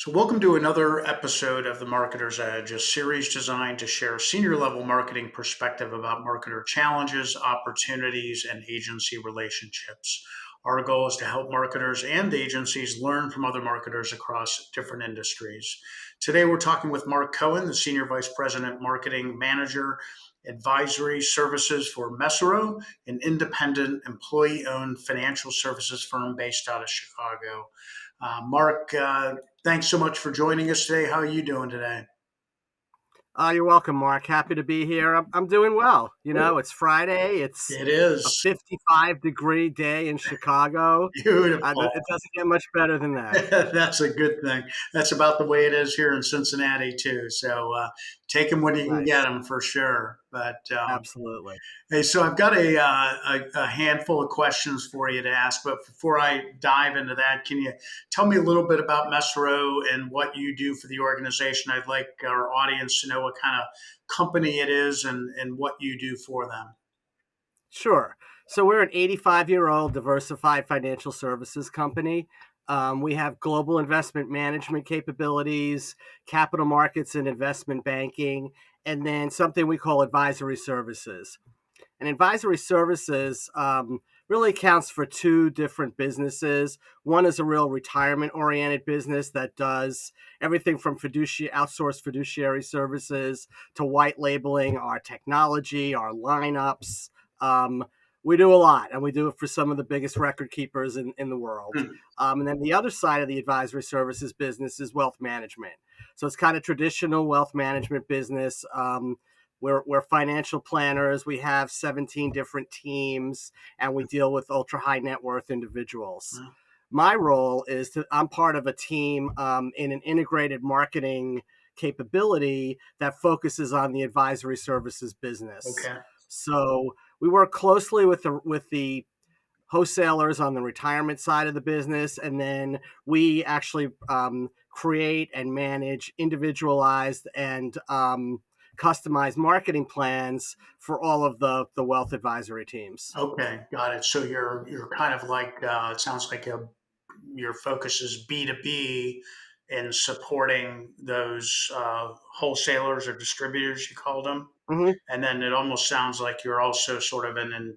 So, welcome to another episode of The Marketer's Edge, a series designed to share senior level marketing perspective about marketer challenges, opportunities, and agency relationships. Our goal is to help marketers and agencies learn from other marketers across different industries. Today, we're talking with Mark Cohen, the Senior Vice President Marketing Manager, Advisory Services for Mesirow, an independent employee owned financial services firm based out of Chicago. Mark, thanks so much for joining us today. How are you doing today? You're welcome, Mark. Happy to be here. I'm doing well. It's Friday. It's It a is 55-degree day in Chicago. beautiful. It doesn't get much better than that. That's a good thing. That's about the way it is here in Cincinnati too. So take them when you can get Nice. them for sure. But Absolutely. hey, so I've got a handful of questions for you to ask, but before I dive into that, can you tell me a little bit about Mesirow and what you do for the organization? I'd like our audience to know what kind of company it is and what you do for them. Sure. So we're an 85-year-old diversified financial services company. We have global investment management capabilities, capital markets and investment banking, and then something we call advisory services. And advisory services really accounts for two different businesses. One is a real retirement oriented business that does everything from outsourced fiduciary services to white labeling our technology, our lineups. Um, we do a lot, and we do it for some of the biggest record keepers in the world. Hmm. And then the other side of the advisory services business is wealth management. So it's kind of traditional wealth management business. We're financial planners. We have 17 different teams, and we deal with ultra high net worth individuals. My role is I'm part of a team in an integrated marketing capability that focuses on the advisory services business. Okay. So we work closely with the wholesalers on the retirement side of the business, and then we actually create and manage individualized and customized marketing plans for all of the wealth advisory teams. Okay, got it. So you're kind of like it sounds like your focus is B2B in supporting those wholesalers or distributors, you called them. Mm-hmm. And then it almost sounds like you're also sort of an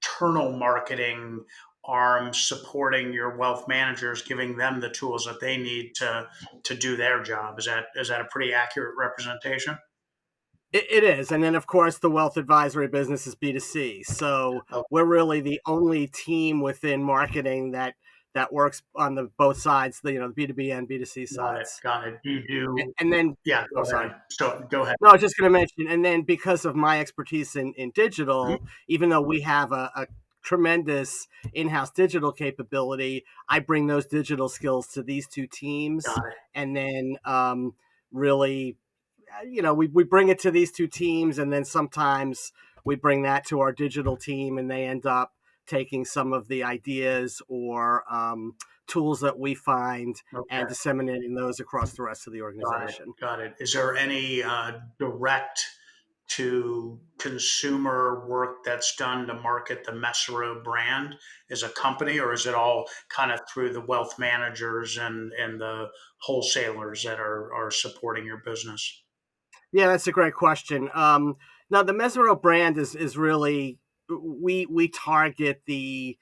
internal marketing arm supporting your wealth managers, giving them the tools that they need to do their job. Is that a pretty accurate representation? It is. And then, of course, the wealth advisory business is B2C. So Oh, we're really the only team within marketing that works on the both sides, the B2B and B2C got it. sides. Got it. You do. And then, Yeah, oh, go ahead. sorry. So go ahead. No, I was just going to mention, and then because of my expertise in digital, Mhm. even though we have a tremendous in-house digital capability, I bring those digital skills to these two teams, Got it. and then really, we bring it to these two teams, and then sometimes we bring that to our digital team, and they end up taking some of the ideas or tools that we find Okay. and disseminating those across the rest of the Got it. organization. Got it. Is there any direct to consumer work that's done to market the Mesirow brand as a company, or is it all kind of through the wealth managers and the wholesalers that are supporting your business? Yeah, that's a great question. Now, the Mesirow brand is really we target the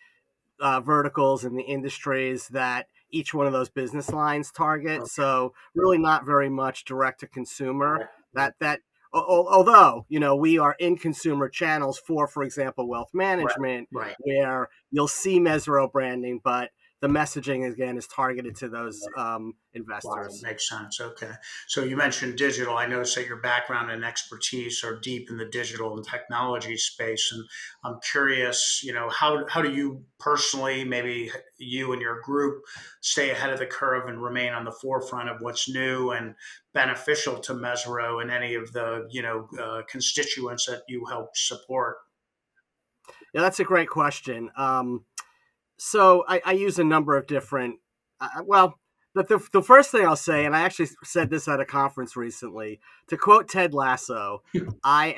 verticals and the industries that each one of those business lines target. Okay. So really, not very much direct to consumer. Got it. Although we are in consumer channels for example, wealth Right. management, Right. where you'll see Mesirow branding, but the messaging again is targeted to those Got it. investors. Makes sense. Okay. So you mentioned digital. I noticed that your background and expertise are deep in the digital and technology space. And I'm curious, how do you personally, maybe you and your group, stay ahead of the curve and remain on the forefront of what's new and beneficial to Mesirow and any of the, constituents that you help support? Yeah, that's a great question. So I use a number of different. Well, the first thing I'll say, and I actually said this at a conference recently, to quote Ted Lasso, I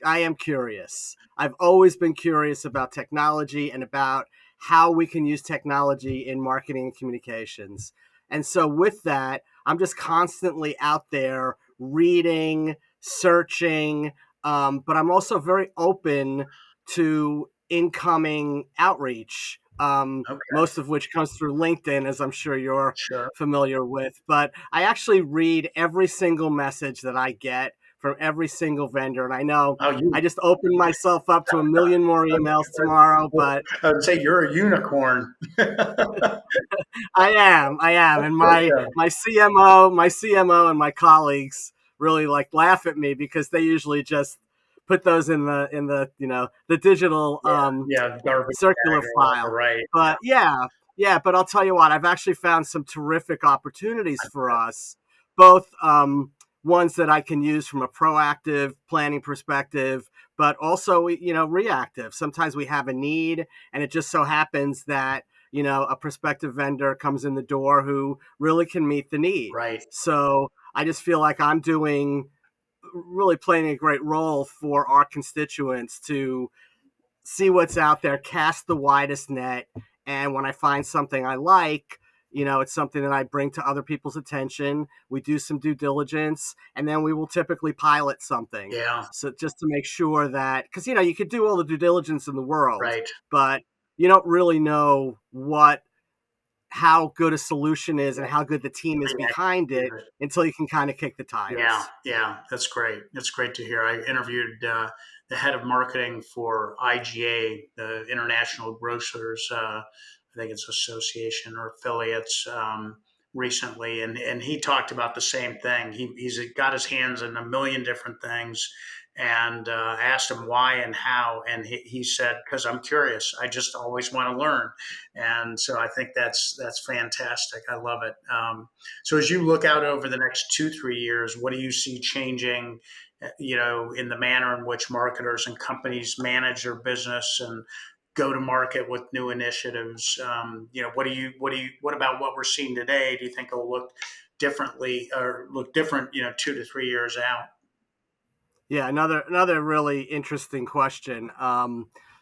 am curious. I've always been curious about technology and about how we can use technology in marketing and communications. And so with that, I'm just constantly out there reading, searching, but I'm also very open to incoming outreach, Okay. most of which comes through LinkedIn, as I'm sure you're Sure. familiar with. But I actually read every single message that I get from every single vendor. And I know Oh, I you. just opened myself up to a million more emails tomorrow, but I would say you're a unicorn. I am, and Okay. my CMO, and my colleagues really like laugh at me because they usually just put those in the the digital Yeah. Yeah. Garbage circular bag or whatever. file. Right. But yeah, but I'll tell you what, I've actually found some terrific opportunities for us, both ones that I can use from a proactive planning perspective, but also reactive. Sometimes we have a need, and it just so happens that a prospective vendor comes in the door who really can meet the need. Right. So I just feel like I'm doing really playing a great role for our constituents to see what's out there, cast the widest net, and when I find something I like, it's something that I bring to other people's attention. We do some due diligence, and then we will typically pilot something. Yeah. So just to make sure that, because you could do all the due diligence in the world, Right. but you don't really know how good a solution is and how good the team is Pretty behind it accurate. until you can kind of kick the Yeah, tires. yeah, that's great. That's great to hear. I interviewed the head of marketing for IGA, the International Grocers, I think it's association or affiliates, recently, and he talked about the same thing. He's got his hands in a million different things, and I asked him why and how, and he said, "Because I'm curious. I just always want to learn," and so I think that's fantastic. I love it. So as you look out over the next 2, 3 years, what do you see changing, in the manner in which marketers and companies manage their business and go to market with new initiatives? What about what we're seeing today? Do you think it'll look differently or look different, 2 to 3 years out? Yeah, another really interesting question.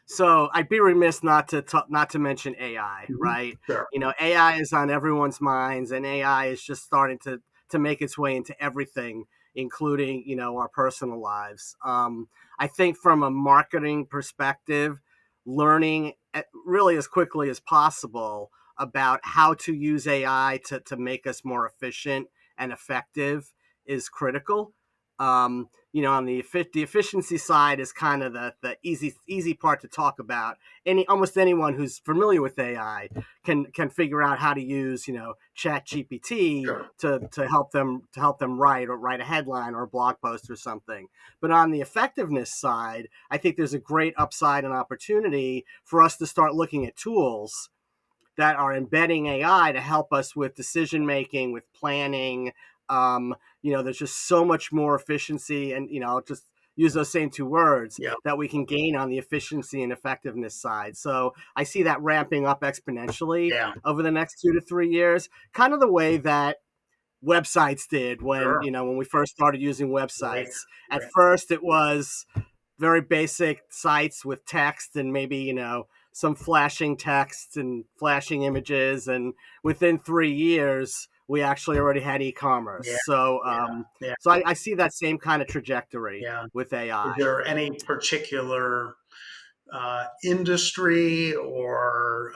So I'd be remiss not to mention AI, Mhm. right? Sure. AI is on everyone's minds, and AI is just starting to make its way into everything, including our personal lives. I think from a marketing perspective, learning really as quickly as possible about how to use AI to make us more efficient and effective is critical. On the efficiency side is kind of the easy part to talk about. Almost anyone who's familiar with AI can figure out how to use Chat GPT Sure. to help them write a headline or a blog post or something. But on the effectiveness side, I think there's a great upside and opportunity for us to start looking at tools that are embedding AI to help us with decision making, with planning. There's just so much more efficiency, and just use those same two words Yeah. that we can gain on the efficiency and effectiveness side. So I see that ramping up exponentially Yeah. over the next 2 to 3 years, kind of the way that websites did when Sure. when we first started using Right. websites. At Right. first, it was very basic sites with text and maybe some flashing text and flashing images, and within 3 years we actually already had e-commerce. Yeah. So Yeah. Yeah. I see that same kind of trajectory Yeah. with Is AI. there any particular industry or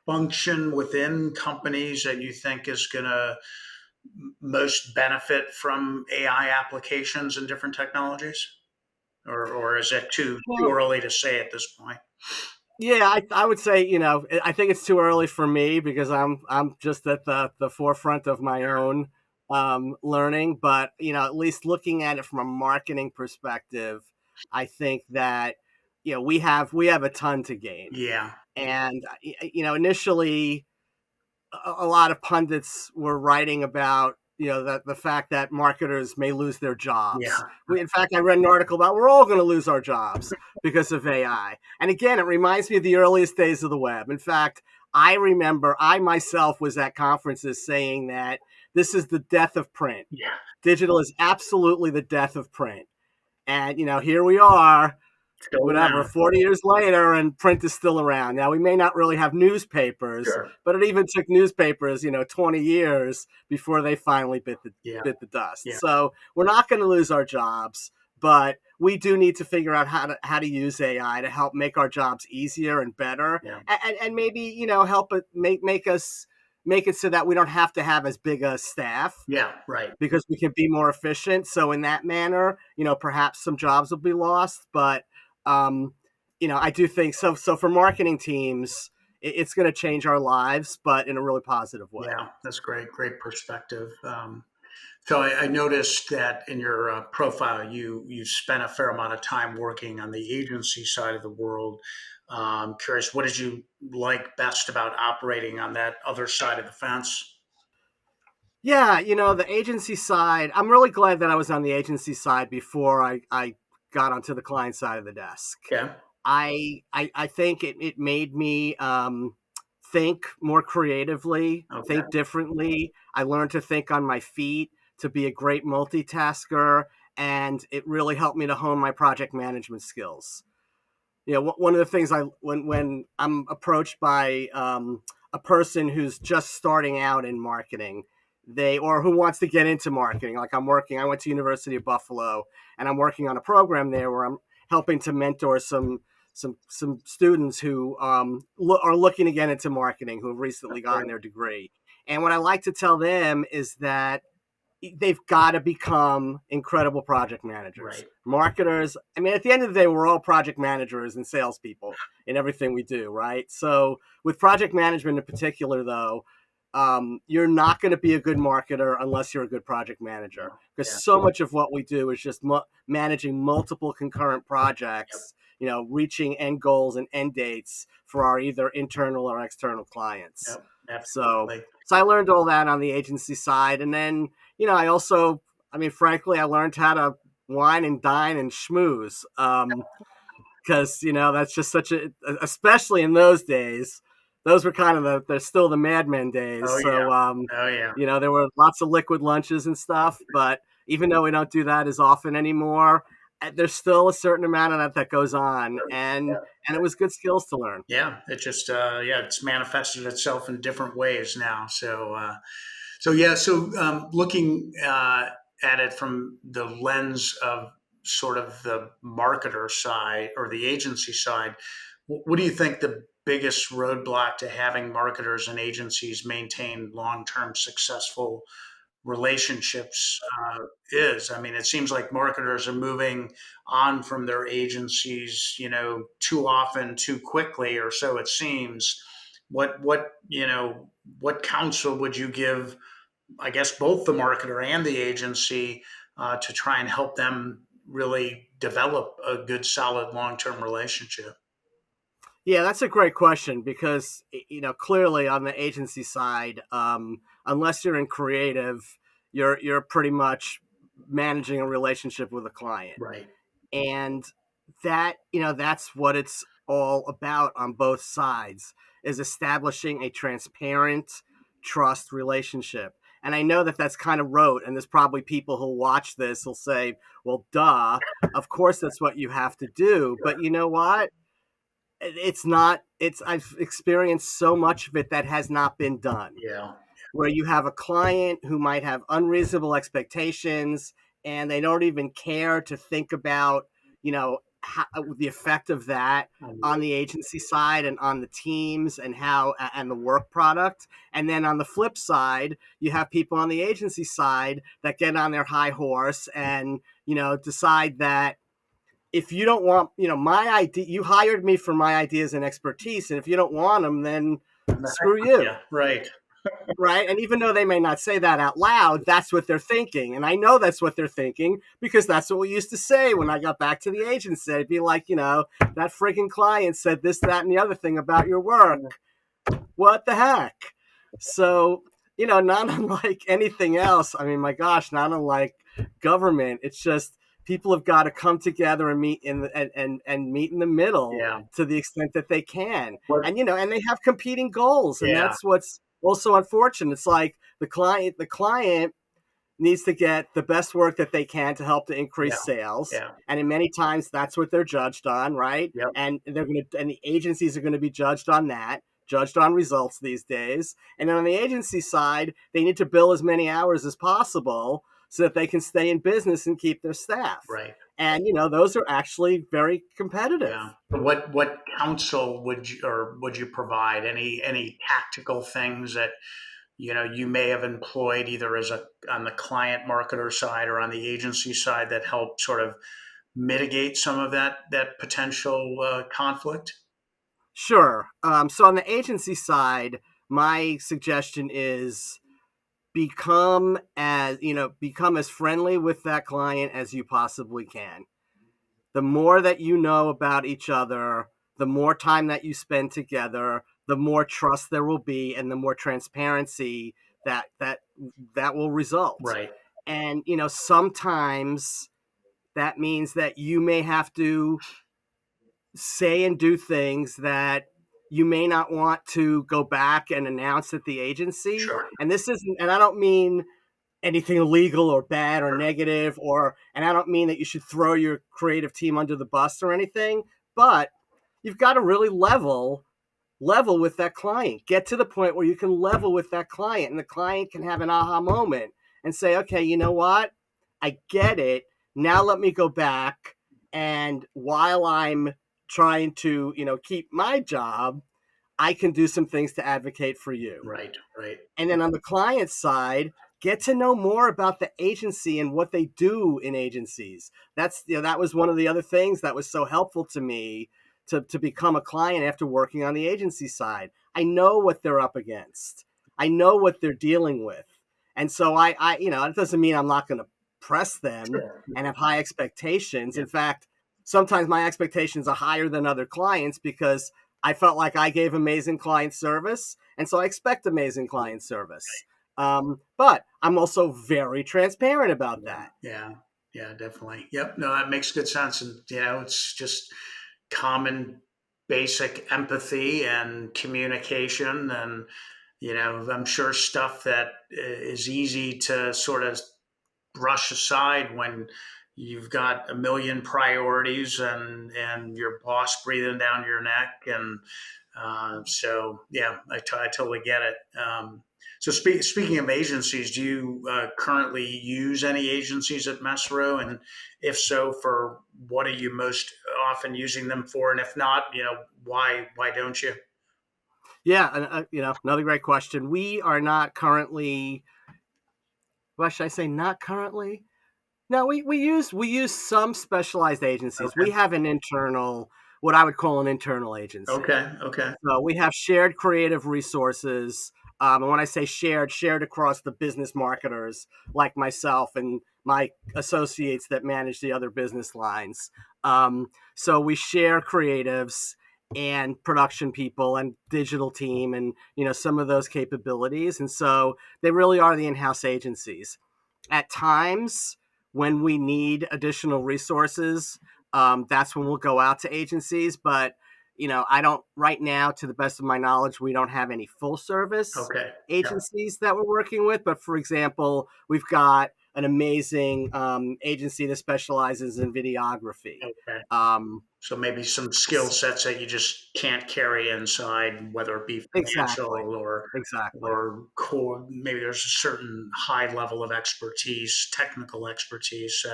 function within companies that you think is going to most benefit from AI applications and different technologies? Or is it too Well, early to say at this point? yeah, I would say I think it's too early for me because I'm just at the forefront of my own learning. But at least looking at it from a marketing perspective, I think that we have a ton to gain. Yeah. And initially a lot of pundits were writing about the fact that marketers may lose their jobs. Yeah. In fact, I read an article about we're all going to lose our jobs because of AI. And again, it reminds me of the earliest days of the web. In fact, I remember I myself was at conferences saying that this is the death of print. Yeah. Digital is absolutely the death of print. And here we are Still whatever, around. 40 years later, and print is still around. Now, we may not really have newspapers, Sure. but it even took newspapers, 20 years before they finally Yeah. bit the dust. Yeah. So we're not going to lose our jobs, but we do need to figure out how to use AI to help make our jobs easier and better, Yeah. and maybe help it make it so that we don't have to have as big a staff Yeah. Right. because we can be more efficient. So in that manner, perhaps some jobs will be lost, but um, I do think so. So for marketing teams, it's going to change our lives, but in a really positive way. Yeah. That's great. Great perspective. So I noticed that in your profile, you spent a fair amount of time working on the agency side of the world. Curious, what did you like best about operating on that other side of the fence? Yeah, the agency side, I'm really glad that I was on the agency side before I got onto the client side of the desk. Yeah. I think it made me think more creatively, Okay. think differently. I learned to think on my feet, to be a great multitasker, and it really helped me to hone my project management skills. One of the things when I'm approached by a person who's just starting out in marketing, or who wants to get into marketing, like I went to University of Buffalo, and I'm working on a program there where I'm helping to mentor some students who are looking to get into marketing, who have recently Great. gotten their degree. And what I like to tell them is that they've got to become incredible project managers, Right. marketers. I mean, at the end of the day, we're all project managers and salespeople in everything we do, right? So, with project management in particular, though, you're not going to be a good marketer unless you're a good project manager, No. because Yeah. so much of what we do is just managing multiple concurrent Yep. projects, reaching end goals and end dates for our either internal or external clients. Yep. So, Absolutely. so I learned all that on the agency side, and then I also, I mean, frankly, I learned how to wine and dine and schmooze. Because that's just such especially in those days, those were kind of they're still the madmen days. Oh yeah. So Oh yeah. there were lots of liquid lunches and stuff. But even though we don't do that as often anymore, there's still a certain amount of that goes on, and Yeah. it was good skills to learn. Yeah. It just yeah, it's manifested itself in different ways now. So yeah, looking at it from the lens of sort of the marketer side or the agency side, what do you think the biggest roadblock to having marketers and agencies maintain long-term successful relationships is? I mean, it seems like marketers are moving on from their agencies, too often, too quickly, or so it seems. What counsel would you give, I guess, both the marketer and the agency to try and help them really develop a good, solid, long-term relationship? Yeah, that's a great question because clearly on the agency side, unless you're in creative, you're pretty much managing a relationship with a client, Right. and that's what it's all about on both sides, is establishing a transparent trust relationship. And I know that that's kind of rote, and there's probably people who'll watch this will say, well, duh, of course that's what you have to do. But you know what, it's not, I've experienced so much of it that has not been done, Yeah. where you have a client who might have unreasonable expectations, and they don't even care to think about how, the effect of that on the agency side and on the teams and how and the work product. And then on the flip side, you have people on the agency side that get on their high horse and decide that if you don't want, my idea, you hired me for my ideas and expertise, and if you don't want them, then screw you. Yeah. Right. Right. And even though they may not say that out loud, that's what they're thinking. And I know that's what they're thinking because that's what we used to say when I got back to the agency. I'd be like, that freaking client said this, that, and the other thing about your work. What the heck? So, not unlike anything else. I mean, my gosh, not unlike government. It's just people have got to come together and meet and meet in the middle Yeah. to the extent that they can. What? And and they have competing goals, and Yeah. that's what's also unfortunate. It's like the client needs to get the best work that they can to help to Yeah. increase sales. Yeah. And in many times that's what they're judged on, right? Yep. And and the agencies are going to be judged on that, judged on results these days. And then on the agency side, they need to bill as many hours as possible so that they can stay in business and keep their staff. Right. And those are actually very Yeah. competitive. What counsel would you provide? Any tactical things that you may have employed either as a on the client marketer side or on the agency side that help sort of mitigate some of that potential conflict? Sure. So on the agency side, my suggestion is become as friendly with that client as you possibly can. The more that you know about each other, the more time that you spend together, the more trust there will be, and the more transparency that will result. Right. And sometimes that means that you may have to say and do things that you may not want to go back and announce at the agency. Sure. And this isn't, and I don't mean anything illegal or bad or negative, and I don't mean that you should throw your creative team under the bus or anything, but you've got to really level with that client. Get to the point where you can level with that client and the client can have an aha moment and say, okay, you know what? I get it. Now let me go back, and while I'm trying to, keep my job, I can do some things to advocate for you. Right. Right. And then on the client side, get to know more about the agency and what they do in agencies. That was one of the other things that was so helpful to me to become a client after working on the agency side. I know what they're up against. I know what they're dealing with. And so it doesn't mean I'm not going to press them Sure. and have high expectations. Yeah. In fact, sometimes my expectations are higher than other clients because I felt like I gave amazing client service, and so I expect amazing client service. But I'm also very transparent about Yeah. that. Yeah. Yeah. Definitely. Yep. No, that makes good sense, and it's just common basic empathy and communication, and I'm sure stuff that is easy to sort of brush aside when you've got a million priorities and your boss breathing down your neck. And so yeah, I totally get it. So speaking of agencies, do you currently use any agencies at Mesirow? And if so, for what are you most often using them for? And if not, why don't you? Yeah, another great question. We are not currently. Well, should I say not currently? No, we use some specialized agencies. Okay. We have an internal, what I would call an internal agency. Okay. Okay. So we have shared creative resources. And when I say shared across the business marketers like myself and my associates that manage the other business lines. So we share creatives and production people and digital team and some of those capabilities. And so they really are the in-house agencies. At times when we need additional resources, that's when we'll go out to agencies. But I don't right now, to the best of my knowledge, we don't have any full service Okay. Yeah. agencies that we're working with. But for example, we've got an amazing agency that specializes in videography. Okay. Um, So maybe some skill sets that you just can't carry inside, whether it be exactly, financial exactly. or core. Maybe there's a certain high level of expertise, technical expertise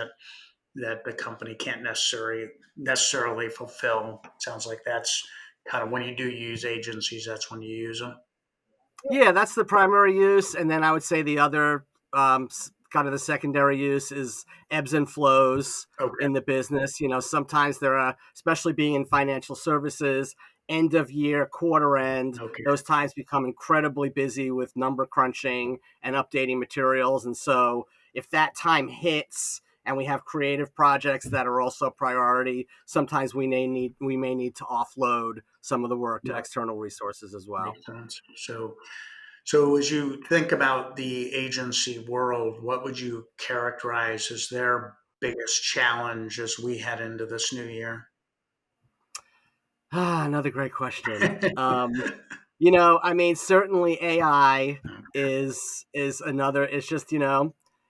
that the company can't necessarily fulfill. Sounds like that's kind of when you do use agencies, that's when you use them. Yeah, that's the primary use, and then I would say the other kind of the secondary use is ebbs and flows Okay. in the business. Sometimes there are, especially being in financial services, end of year, quarter end. Okay. Those times become incredibly busy with number crunching and updating materials, and so if that time hits and we have creative projects that are also a priority, sometimes we may need to offload some of the work to Yeah, external resources as well. makes sense. So as you think about the agency world, what would you characterize as their biggest challenge as we head into this new year? Another great question. I mean, certainly AI is another. It's just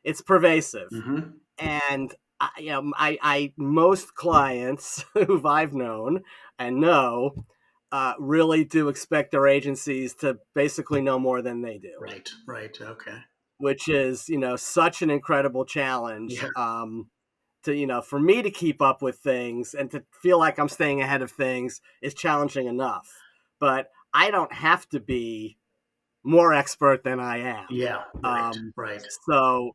It's pervasive. Hmm. And I most clients who I've known and know really do expect their agencies to basically know more than they do, Right, right. Okay. which is such an incredible challenge. Yeah, To for me to keep up with things and to feel like I'm staying ahead of things is challenging enough. But I don't have to be more expert than I am. yeah. Right, Um, right. so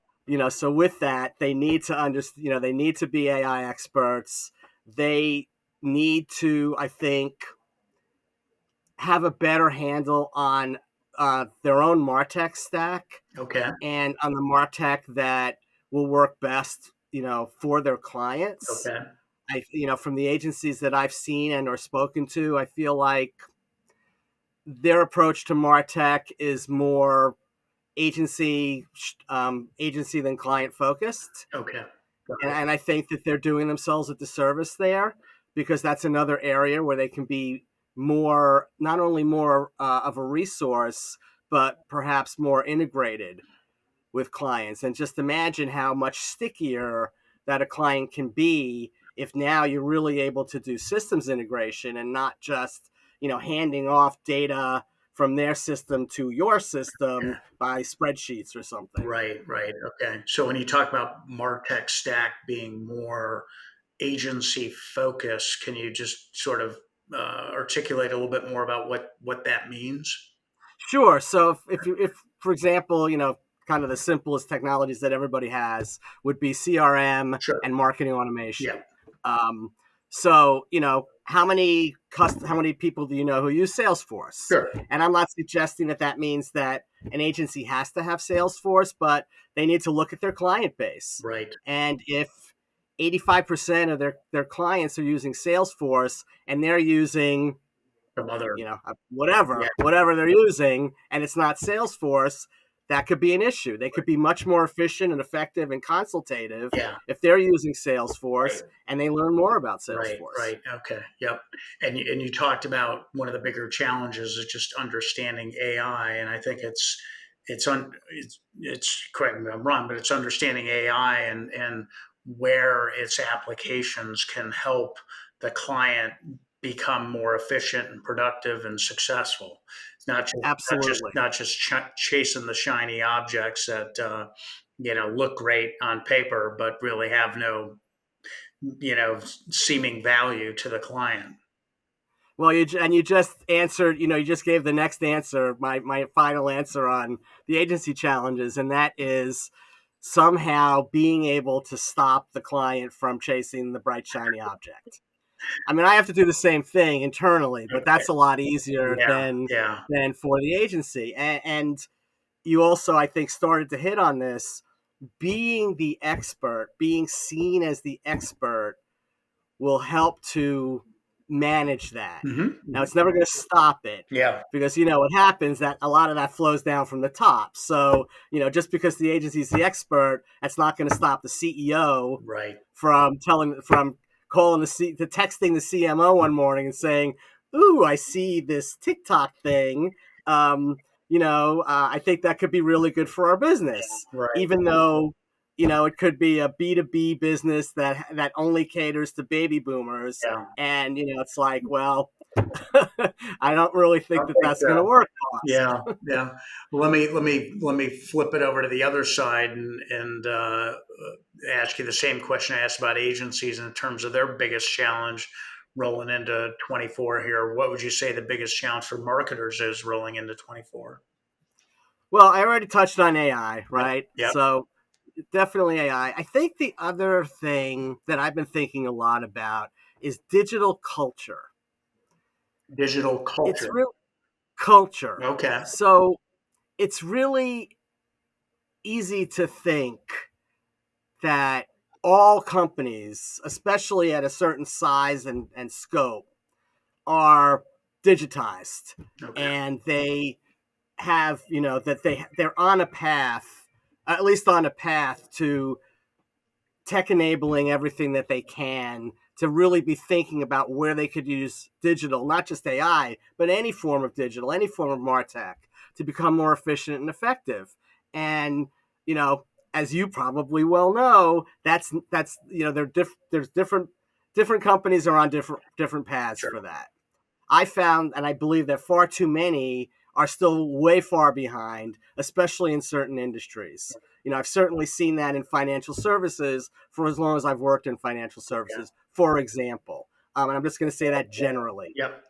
with that, they need to understand. They need to be AI experts. They need to, I think, have a better handle on their own Martech stack Okay, and on the Martech that will work best, for their clients. okay, From the agencies that I've seen and or spoken to, I feel like their approach to Martech is more agency than client focused, okay. Got and, it. and I think that they're doing themselves a disservice there because that's another area where they can be more, not only more of a resource, but perhaps more integrated with clients. And just imagine how much stickier that a client can be if now you're really able to do systems integration and not just handing off data from their system to your system Yeah. by spreadsheets or something. Right, right. Okay. So when you talk about MarTech stack being more agency focused, can you just sort of articulate a little bit more about what that means? Sure. So if for example, kind of the simplest technologies that everybody has would be CRM Sure. and marketing automation. Yeah. Um, how many people do you know who use Salesforce? Sure. And I'm not suggesting that that means that an agency has to have Salesforce, but they need to look at their client base. Right. And if 85% of their clients are using Salesforce and they're using Some other. Yeah. whatever they're using, and it's not Salesforce, that could be an issue. They could be much more efficient and effective and consultative Yeah. if they're using Salesforce Right. and they learn more about Right, Salesforce. right. Okay. Yep. And you talked about one of the bigger challenges is just understanding AI, and I think it's correct me if I'm wrong, but it's understanding AI and where its applications can help the client become more efficient and productive and successful. It's Absolutely. not just chasing the shiny objects that look great on paper, but really have no seeming value to the client. Well, you just answered, you just gave the next answer, my final answer on the agency challenges, and that is somehow being able to stop the client from chasing the bright shiny object. I mean, I have to do the same thing internally, but Okay. that's a lot easier Yeah, than yeah. for the agency. And you also, I think, started to hit on this. Being the expert, being seen as the expert, will help to manage that. Now, Hmm. it's never going to stop it Yeah, because what happens that a lot of that flows down from the top. So just because the agency is the expert, that's not going to stop the CEO right. from calling the texting the CMO one morning and saying, "Ooh, I see this TikTok thing. I think that could be really good for our business," Right. even though it could be a B2B business that only caters to baby boomers, Yeah. and it's like, well, I don't really I think don't that think that's going to so. work for us. Yeah, yeah. Well, let me flip it over to the other side and ask you the same question I asked about agencies in terms of their biggest challenge rolling into 24 here. What would you say the biggest challenge for marketers is rolling into 24? Well, I already touched on AI, Yep. right? Yep. So definitely AI. I think the other thing that I've been thinking a lot about is digital culture. Digital It's culture. real culture. Okay. So it's really easy to think that all companies, especially at a certain size and scope, are digitized, Okay. and they have, that they're on a path, at least on a path to tech enabling everything that they can, to really be thinking about where they could use digital, not just AI, but any form of digital, any form of MarTech, to become more efficient and effective. And, you know, as you probably well know, that's there's different companies are on different paths Sure. for that. I found, and I believe that far too many are still way far behind, especially in certain industries. I've certainly seen that in financial services for as long as I've worked in financial Yeah. services, for example. And I'm just going to say that generally. Yep.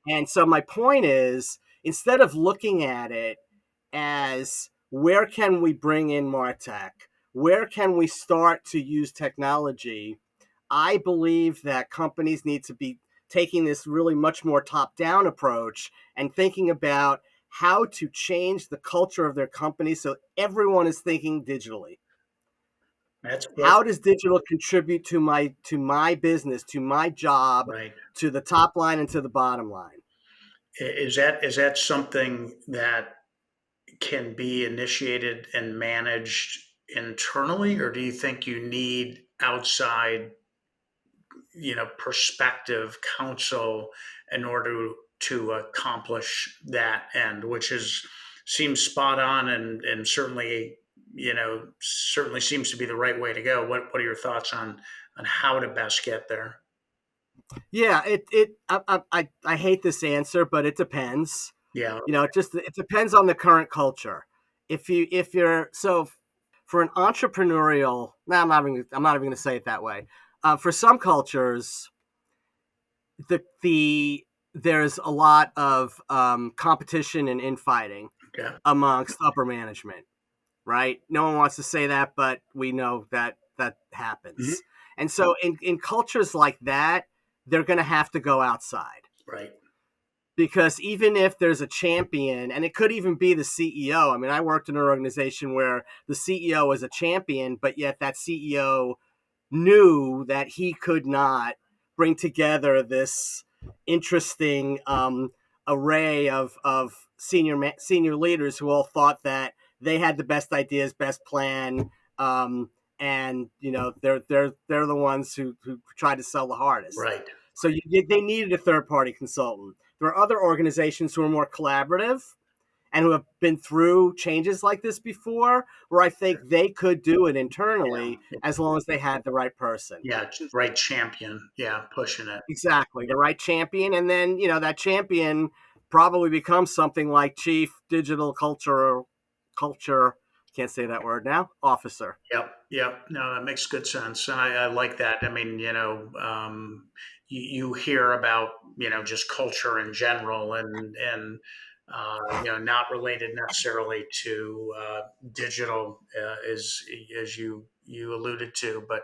And so my point is, instead of looking at it as where can we bring in MarTech, where can we start to use technology, I believe that companies need to be taking this really much more top-down approach and thinking about how to change the culture of their company so everyone is thinking digitally. That's good. How does digital contribute to my business, to my job, Right. to the top line and to the bottom line? Is that something that can be initiated and managed internally, or do you think you need outside, perspective counsel in order to accomplish that end, which is seems spot on and certainly, certainly seems to be the right way to go. What are your thoughts on how to best get there? Yeah, I hate this answer, but it depends. Yeah. It depends on the current culture. If you're so for an entrepreneurial, no, I'm not even going to say it that way. For some cultures, the there's a lot of competition and infighting Okay. amongst upper management, right? No one wants to say that, but we know that Mhm. happens. And so in cultures like that, they're going to have to go outside, Right. because even if there's a champion, and it could even be the CEO. I mean, I worked in an organization where the CEO was a champion, but yet that CEO knew that he could not bring together this interesting array of senior leaders who all thought that they had the best ideas, best plan, um, and they're the ones who try to sell the hardest. Right. So they needed a third party consultant. There are other organizations who are more collaborative and who have been through changes like this before, where I think they could do it internally Yeah. as long as they had the right person. Yeah. Right. Champion. Yeah. Pushing it. Exactly, the right champion, and then that champion probably becomes something like chief digital culture. Can't say that word now. Officer. Yep, yep. No, that makes good sense. I like that. I mean, you hear about, just culture in general and not related necessarily to digital, as you alluded to, but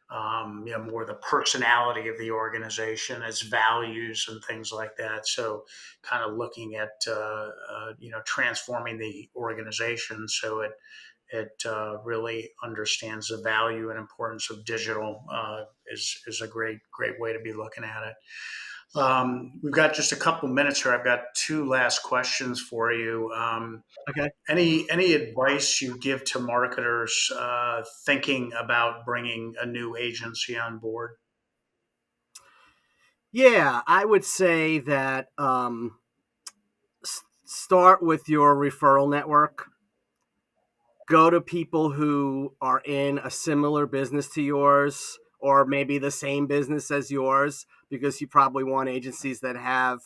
more the personality of the organization, its values and things like that. So, kind of looking at transforming the organization so it really understands the value and importance of digital, is a great way to be looking at it. We've got just a couple minutes here. I've got two last questions for you. Okay. Any advice you give to marketers thinking about bringing a new agency on board? Yeah, I would say that start with your referral network. Go to people who are in a similar business to yours, or maybe the same business as yours, because you probably want agencies that have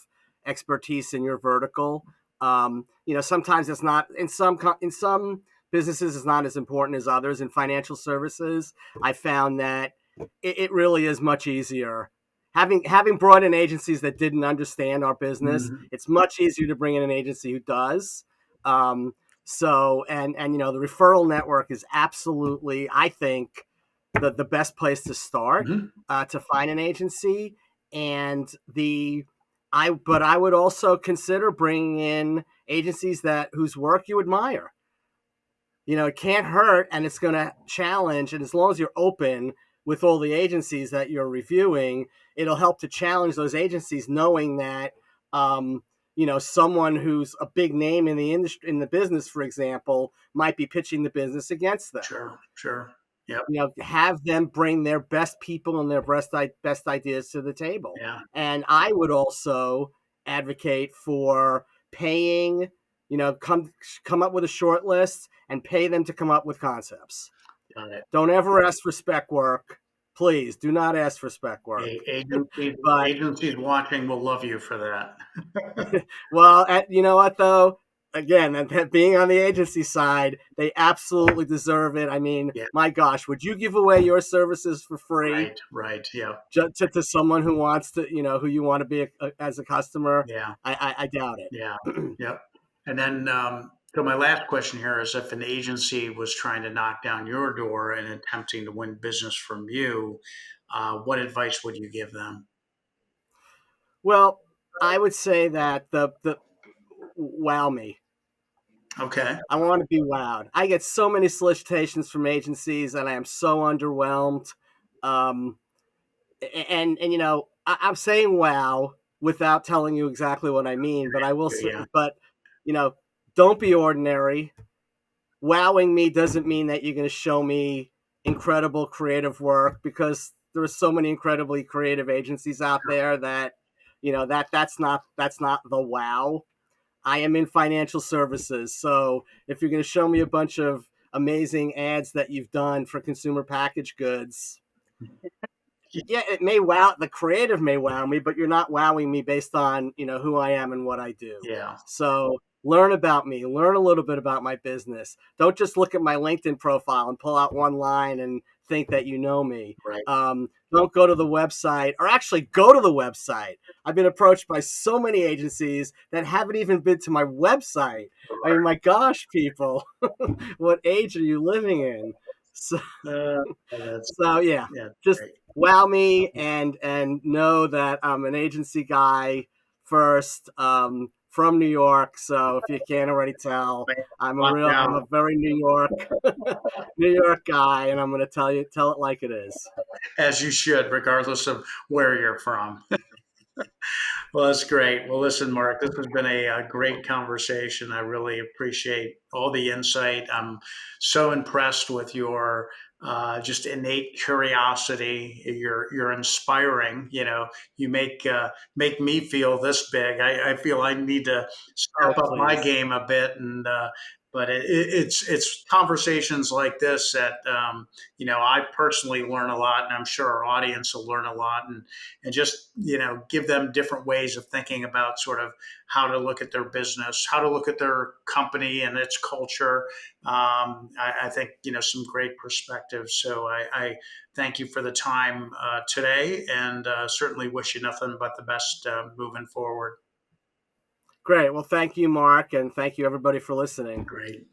expertise in your vertical. Sometimes it's not in some businesses it's not as important as others. In financial services, I found that it really is much easier. Having brought in agencies that didn't understand our business, Mhm. it's much easier to bring in an agency who does. Um, so the referral network is absolutely, I think, the best place to start Mhm. to find an agency. And but I would also consider bringing in agencies that whose work you admire. It can't hurt, and it's going to challenge. And as long as you're open with all the agencies that you're reviewing, it'll help to challenge those agencies, knowing that someone who's a big name in the industry, in the business, for example, might be pitching the business against them. Sure, sure. Yep. Have them bring their best people and their best ideas to the table. Yeah. And I would also advocate for paying Come up with a short list and pay them to come up with concepts. Got it. Don't ever ask for spec work. Please do not ask for spec work. Agencies, But agencies watching will love you for that. well, you know what though? Again, being on the agency side, they absolutely deserve it. I mean, Yeah, my gosh, would you give away your services for free right, right. Yeah, to someone who wants to, who you want to be as a customer? yeah, I doubt yeah, it. yep. And then, so my last question here is if an agency was trying to knock down your door and attempting to win business from you, what advice would you give them? Well, I would say that the wow me. Okay. I want to be wowed. I get so many solicitations from agencies, and I am so underwhelmed. Um, and I'm saying wow without telling you exactly what I mean, but I will say, Yeah, but you know, don't be ordinary. Wowing me doesn't mean that you're going to show me incredible creative work, because there are so many incredibly creative agencies out there that that's not the wow. I am in financial services, so if you're going to show me a bunch of amazing ads that you've done for consumer packaged goods, yeah, it may wow, the creative may wow me, but you're not wowing me based on who I am and what I do. yeah, So learn about me, learn a little bit about my business. Don't just look at my LinkedIn profile and pull out one line and think that you know me. right. Don't go to the website, or actually go to the website. I've been approached by so many agencies that haven't even been to my website. I mean, my gosh, people, what age are you living in? So, That's yeah, yeah, just great. wow me, and know that I'm an agency guy first, from New York. So if you can't already tell, Locked I'm a down very New York New York guy, and I'm going to tell it like it is. as you should, regardless of where you're from. Well, that's great. Well, listen, Mark, this has been a great conversation. I really appreciate all the insight. I'm so impressed with your just innate curiosity. You're inspiring. You make me feel this big. I feel I need to Oh, step up my please. game a bit, and but it's conversations like this that I personally learn a lot, and I'm sure our audience will learn a lot, and just give them different ways of thinking about sort of how to look at their business, how to look at their company and its culture. I think some great perspectives. So I thank you for the time today, and certainly wish you nothing but the best moving forward. Great. Well, thank you, Mark, and thank you everybody for listening. Great.